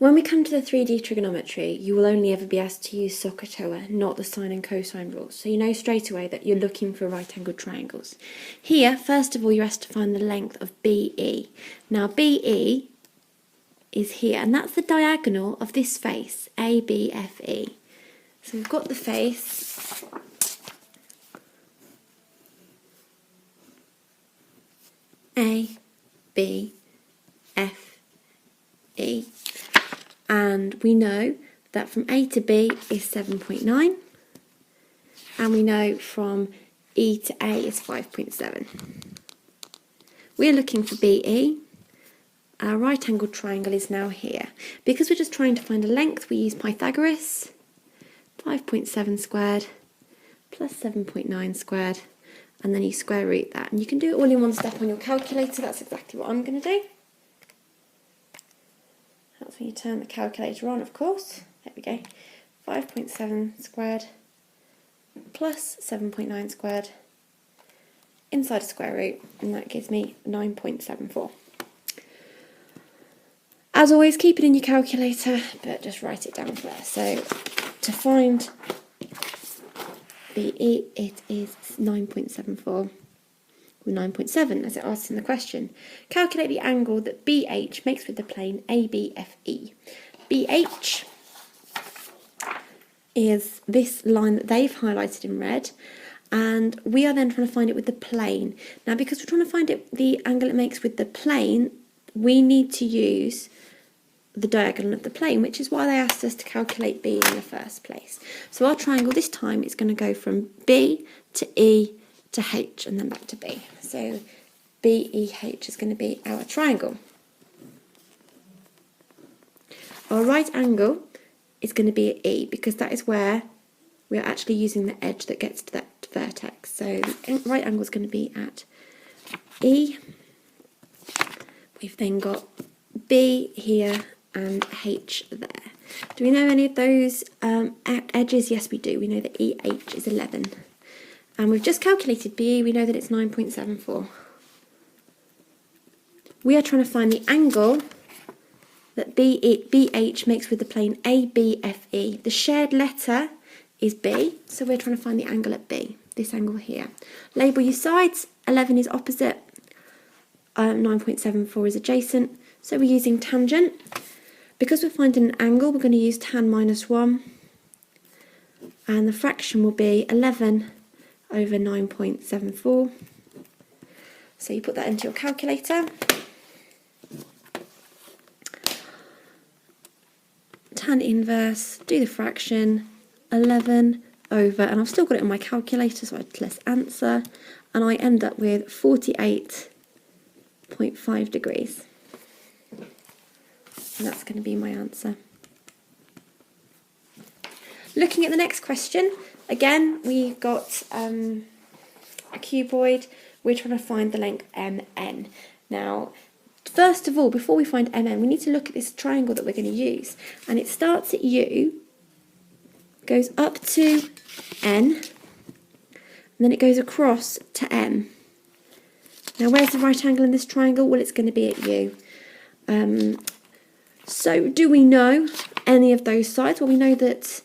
When we come to the 3D trigonometry, you will only ever be asked to use SOHCAHTOA, not the sine and cosine rules. So you know straight away that you're looking for right-angled triangles. Here, first of all, you're asked to find the length of BE. Now, BE is here, and that's the diagonal of this face, ABFE. So we've got the face. A, B, F, E. And we know that from A to B is 7.9. And we know from E to A is 5.7. We're looking for BE. Our right-angled triangle is now here. Because we're just trying to find a length, we use Pythagoras. 5.7 squared plus 7.9 squared. And then you square root that. And you can do it all in one step on your calculator. That's exactly what I'm going to do. That's when you turn the calculator on, of course. There we go. 5.7 squared plus 7.9 squared inside a square root, and that gives me 9.74. As always, keep it in your calculator, but just write it down there. So to find BE, it is 9.74, or 9.7 as it asks in the question. Calculate the angle that BH makes with the plane ABFE. BH is this line that they've highlighted in red, and we are then trying to find it with the plane. Now, because we're trying to find the angle it makes with the plane, we need to use the diagonal of the plane, which is why they asked us to calculate B in the first place. So our triangle this time is going to go from B to E to H and then back to B. So BEH is going to be our triangle. Our right angle is going to be at E because that is where we are actually using the edge that gets to that vertex. So the right angle is going to be at E. We've then got B here and H there. Do we know any of those edges? Yes, we do. We know that EH is 11. And we've just calculated BE. We know that it's 9.74. We are trying to find the angle that BH makes with the plane ABFE. The shared letter is B, so we're trying to find the angle at B, this angle here. Label your sides. 11 is opposite. 9.74 is adjacent. So we're using tangent. Because we're finding an angle, we're going to use tan minus 1. And the fraction will be 11 over 9.74. So you put that into your calculator. Tan inverse, do the fraction, 11 over, and I've still got it on my calculator, so let's answer. And I end up with 48.5 degrees. And that's going to be my answer. Looking at the next question, again, we've got a cuboid. We're trying to find the length MN. Now, first of all, before we find MN, we need to look at this triangle that we're going to use. And it starts at U, goes up to N, and then it goes across to M. Now, where's the right angle in this triangle? Well, it's going to be at U. So, do we know any of those sides? Well, we know that,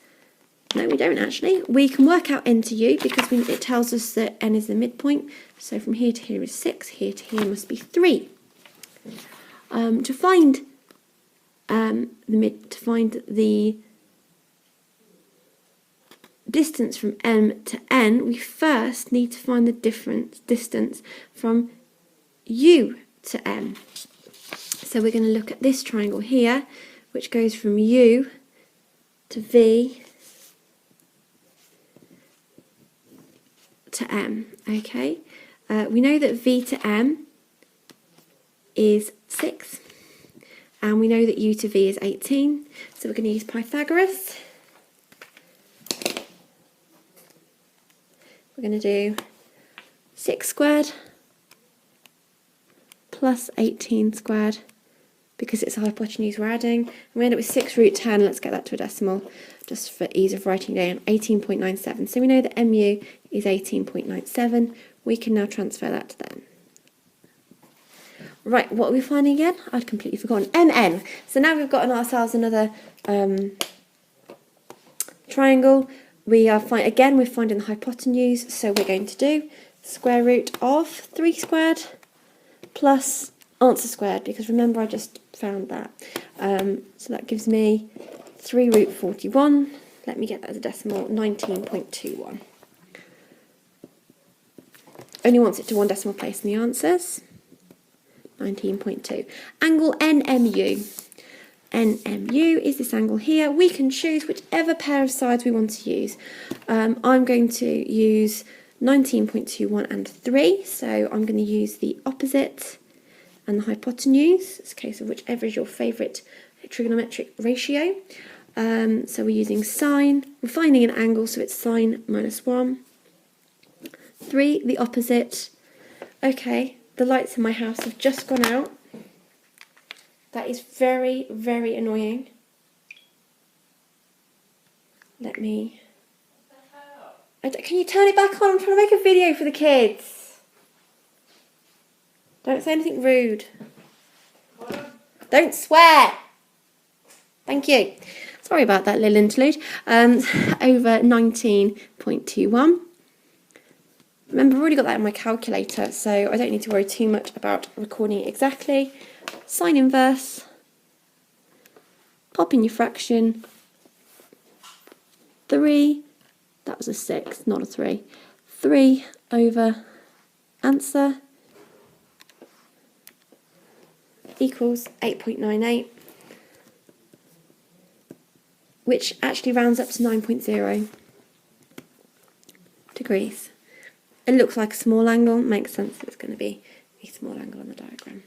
no, we don't actually. We can work out N to U because it tells us that N is the midpoint. So, from here to here is 6, here to here must be 3. To find the distance from M to N, we first need to find the distance from U to M. So we're going to look at this triangle here, which goes from U to V to M. Okay, we know that V to M is 6, and we know that U to V is 18. So we're going to use Pythagoras. We're going to do 6 squared plus 18 squared, because it's a hypotenuse we're adding. And we end up with 6 root 10. Let's get that to a decimal, just for ease of writing down. 18.97. So we know that MU is 18.97. We can now transfer that to them. Right, what are we finding again? I'd completely forgotten. MN. So now we've gotten ourselves another triangle. We're finding the hypotenuse, so we're going to do square root of 3 squared plus answer squared, because remember I just found that. So that gives me 3 root 41. Let me get that as a decimal, 19.21. Only wants it to one decimal place in the answers. 19.2. Angle NMU. NMU is this angle here. We can choose whichever pair of sides we want to use. I'm going to use 19.21 and 3, so I'm going to use the opposite and the hypotenuse. It's a case of whichever is your favourite trigonometric ratio. So we're using sine. We're finding an angle, so it's sine minus 1. 3, the opposite. Okay, the lights in my house have just gone out. That is very, very annoying. Let me... Can you turn it back on? I'm trying to make a video for the kids. Don't say anything rude. Don't swear. Thank you. Sorry about that little interlude. Over 19.21. Remember, I've already got that in my calculator, so I don't need to worry too much about recording it exactly. Sine inverse. Pop in your fraction. 3. That was a 6, not a 3. 3 over answer equals 8.98, which actually rounds up to 9.0 degrees. It looks like a small angle, makes sense it's going to be a small angle on the diagram.